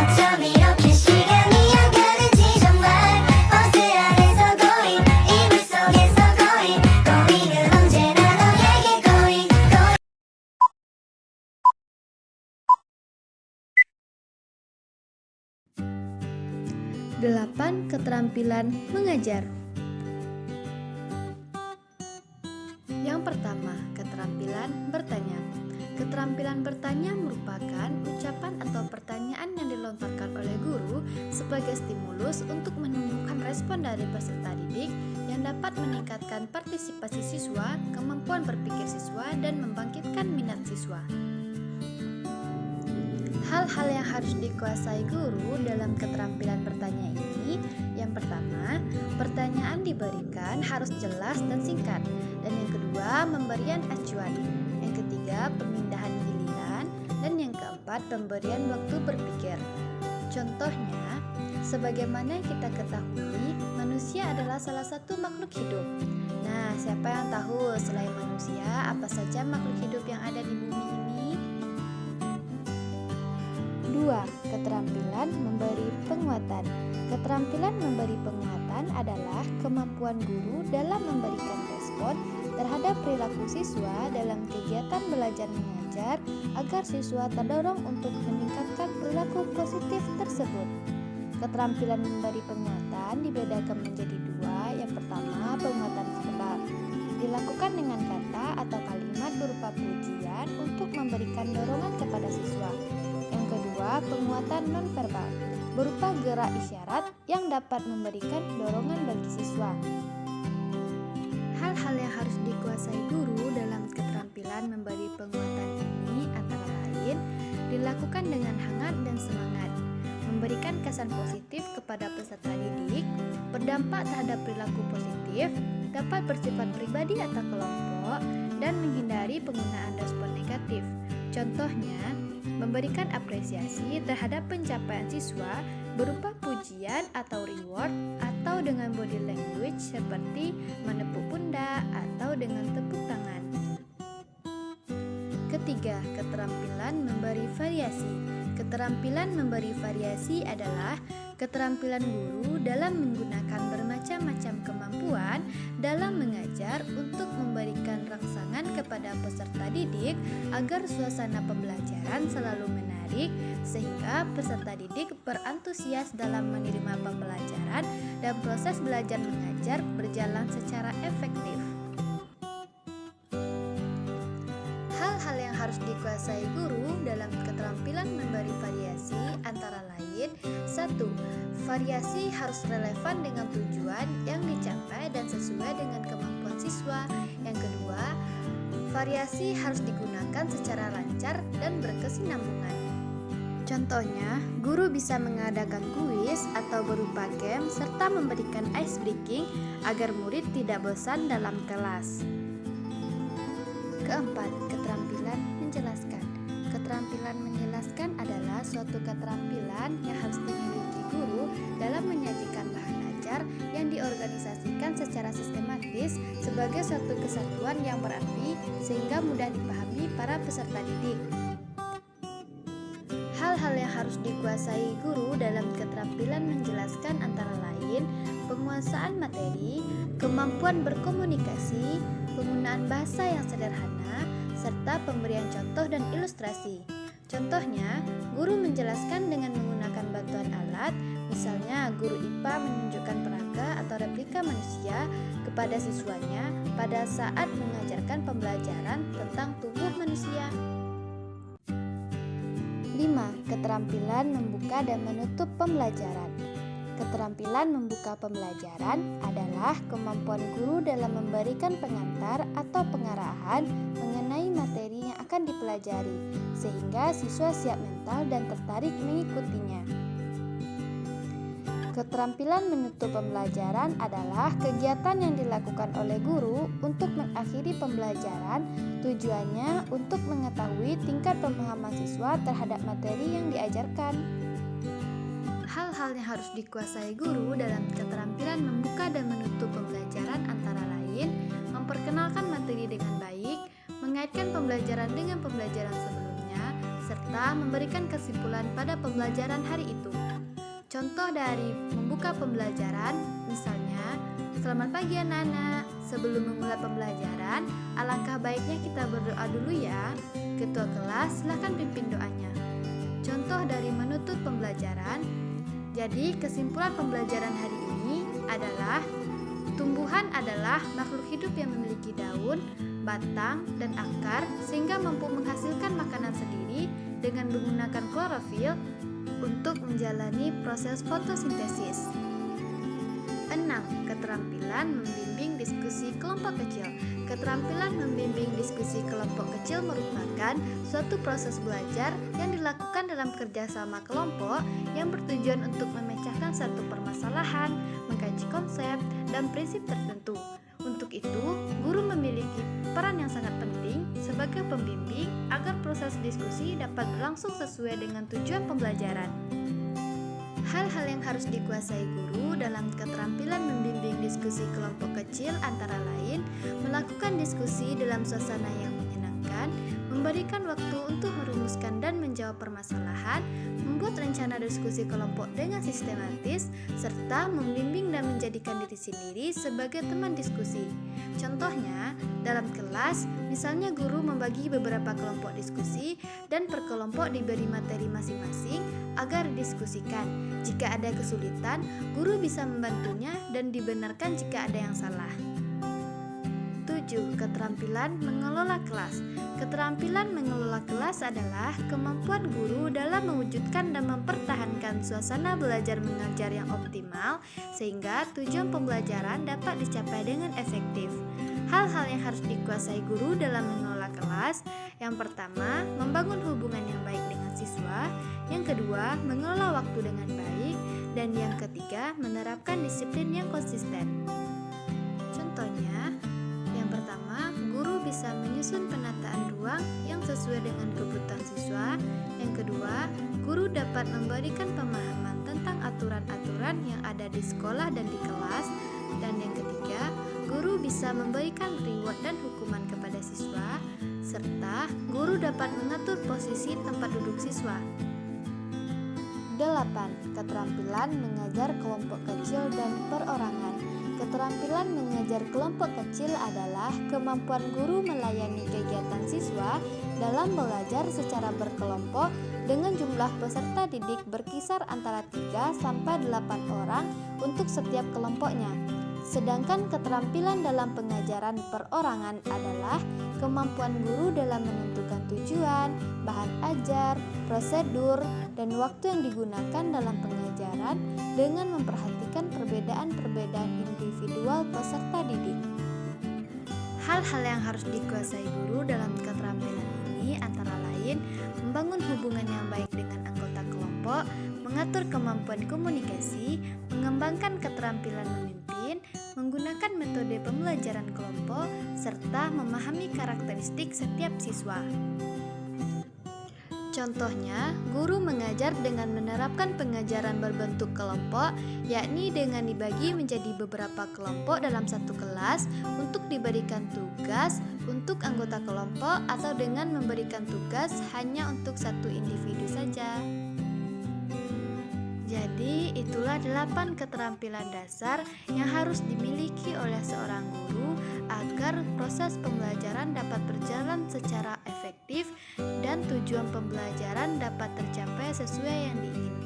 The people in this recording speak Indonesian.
어쩜 이렇게 시간이 안 가는지 정말 버스 안에서 고인 이불 속에서 고인 고인은 언제나 너에게 고인 고인. Delapan keterampilan mengajar. Yang pertama, keterampilan bertanya. Keterampilan bertanya merupakan ucapan atau pertanyaan yang dilontarkan oleh guru sebagai stimulus untuk menumbuhkan respon dari peserta didik yang dapat meningkatkan partisipasi siswa, kemampuan berpikir siswa, dan membangkitkan minat siswa. Hal-hal yang harus dikuasai guru dalam keterampilan bertanya ini, yang pertama, pertanyaan diberikan harus jelas dan singkat, dan yang kedua, pemberian acuan, yang ketiga, pemindahan giliran, dan yang keempat, pemberian waktu berpikir. Contohnya, sebagaimana yang kita ketahui, manusia adalah salah satu makhluk hidup. Nah, siapa yang tahu selain manusia, apa saja makhluk hidup yang ada di bumi ini? 2. Keterampilan memberi penguatan. Keterampilan memberi penguatan adalah kemampuan guru dalam memberikan respon terhadap perilaku siswa dalam kegiatan belajar mengajar agar siswa terdorong untuk meningkatkan perilaku positif tersebut. Keterampilan memberi penguatan dibedakan menjadi dua. Yang pertama, penguatan verbal. Dilakukan dengan kata atau kalimat berupa pujian untuk memberikan dorongan kepada siswa. Yang kedua, penguatan nonverbal berupa gerak isyarat yang dapat memberikan dorongan bagi siswa. Hal-hal yang harus dikuasai guru dalam keterampilan memberi penguatan ini antara lain dilakukan dengan hangat dan semangat, memberikan kesan positif kepada peserta didik, berdampak terhadap perilaku positif, dapat bersifat pribadi atau kelompok, dan menghindari penggunaan respon negatif. Contohnya, memberikan apresiasi terhadap pencapaian siswa berupa pujian atau reward, atau dengan body language seperti menepuk pundak atau dengan tepuk tangan. Ketiga, keterampilan memberi variasi. Keterampilan memberi variasi adalah keterampilan guru dalam menggunakan bermacam-macam kemampuan dalam mengajar untuk memberikan rangsangan kepada peserta didik agar suasana pembelajaran selalu menarik sehingga peserta didik berantusias dalam menerima pembelajaran dan proses belajar mengajar berjalan secara efektif. Hal-hal yang harus dikuasai guru dalam keterampilan memberi variasi antara lain: 1. Variasi harus relevan dengan tujuan yang dicapai dan sesuai dengan kemampuan siswa. Yang kedua, variasi harus digunakan secara lancar dan berkesinambungan. Contohnya, guru bisa mengadakan kuis atau berupa game serta memberikan ice breaking agar murid tidak bosan dalam kelas. Keempat, keterampilan menjelaskan. Keterampilan menjelaskan adalah suatu keterampilan yang harus dimiliki guru dalam menyajikan bahan ajar yang diorganisasikan secara sistematis sebagai suatu kesatuan yang berarti sehingga mudah dipahami para peserta didik. Hal-hal yang harus dikuasai guru dalam keterampilan menjelaskan antara lain penguasaan materi, kemampuan berkomunikasi, penggunaan bahasa yang sederhana, serta pemberian contoh dan ilustrasi. Contohnya, guru menjelaskan dengan menggunakan bantuan alat, misalnya guru IPA menunjukkan peraga atau replika manusia kepada siswanya pada saat mengajarkan pembelajaran tentang tubuh manusia. 5. Keterampilan membuka dan menutup pembelajaran. Keterampilan membuka pembelajaran adalah kemampuan guru dalam memberikan pengantar atau pengarahan mengenai materi yang akan dipelajari, sehingga siswa siap mental dan tertarik mengikutinya. Keterampilan menutup pembelajaran adalah kegiatan yang dilakukan oleh guru untuk mengakhiri pembelajaran, tujuannya untuk mengetahui tingkat pemahaman siswa terhadap materi yang diajarkan. Hal-hal yang harus dikuasai guru dalam keterampilan membuka dan menutup pembelajaran antara lain memperkenalkan materi dengan baik, mengaitkan pembelajaran dengan pembelajaran sebelumnya, serta serta memberikan kesimpulan pada pembelajaran hari itu. Contoh dari membuka pembelajaran, misalnya, "Selamat pagi anak-anak, sebelum memulai pembelajaran, alangkah baiknya kita berdoa dulu ya. Ketua kelas silahkan pimpin doanya." Contoh dari menutup pembelajaran, jadi kesimpulan pembelajaran hari ini adalah tumbuhan adalah makhluk hidup yang memiliki daun, batang, dan akar sehingga mampu menghasilkan makanan sendiri dengan menggunakan klorofil untuk menjalani proses fotosintesis. 6. Keterampilan membimbing diskusi kelompok kecil. Keterampilan membimbing diskusi kelompok kecil merupakan suatu proses belajar yang dilakukan dalam kerjasama kelompok yang bertujuan untuk memecahkan satu permasalahan, mengkaji konsep, dan prinsip tertentu. Untuk itu, guru memiliki peran yang sangat penting sebagai pembimbing agar proses diskusi dapat berlangsung sesuai dengan tujuan pembelajaran. Hal-hal yang harus dikuasai guru dalam keterampilan membimbing diskusi kelompok kecil antara lain melakukan diskusi dalam suasana yang menyenangkan, memberikan waktu untuk merumuskan dan menjawab permasalahan, membuat rencana diskusi kelompok dengan sistematis, serta membimbing dan menjadikan diri sendiri sebagai teman diskusi. Contohnya, dalam kelas, misalnya guru membagi beberapa kelompok diskusi dan per kelompok diberi materi masing-masing agar didiskusikan. Jika ada kesulitan, guru bisa membantunya dan dibenarkan jika ada yang salah. 7. Keterampilan mengelola kelas. Keterampilan mengelola kelas adalah kemampuan guru dalam mewujudkan dan mempertahankan suasana belajar mengajar yang optimal sehingga tujuan pembelajaran dapat dicapai dengan efektif. Hal-hal yang harus dikuasai guru dalam mengelola kelas, yang pertama, membangun hubungan yang baik dengan siswa, yang kedua, mengelola waktu dengan baik, dan yang ketiga, menerapkan disiplin yang konsisten. Contohnya, yang pertama, guru bisa menyusun penataan ruang yang sesuai dengan kebutuhan siswa. Yang kedua, guru dapat memberikan pemahaman tentang aturan-aturan yang ada di sekolah dan di kelas. Dan yang ketiga, guru bisa memberikan reward dan hukuman kepada siswa, serta guru dapat mengatur posisi tempat duduk siswa. 8. Keterampilan mengajar kelompok kecil dan perorangan. Keterampilan mengajar kelompok kecil adalah kemampuan guru melayani kegiatan siswa dalam belajar secara berkelompok dengan jumlah peserta didik berkisar antara 3 sampai 8 orang untuk setiap kelompoknya. Sedangkan keterampilan dalam pengajaran perorangan adalah kemampuan guru dalam menentukan tujuan, bahan ajar, prosedur, dan waktu yang digunakan dalam pengajaran dengan memperhatikan perbedaan-perbedaan individual peserta didik. Hal-hal yang harus dikuasai guru dalam keterampilan ini antara lain membangun hubungan yang baik dengan anggota kelompok, mengatur kemampuan komunikasi, mengembangkan keterampilan memimpin, menggunakan metode pembelajaran kelompok, serta memahami karakteristik setiap siswa. Contohnya, guru mengajar dengan menerapkan pengajaran berbentuk kelompok, yakni dengan dibagi menjadi beberapa kelompok dalam satu kelas untuk diberikan tugas untuk anggota kelompok atau dengan memberikan tugas hanya untuk satu individu saja. Jadi, itulah 8 keterampilan dasar yang harus dimiliki oleh seorang guru agar proses pembelajaran dapat berjalan secara efektif dan tujuan pembelajaran dapat tercapai sesuai yang diinginkan.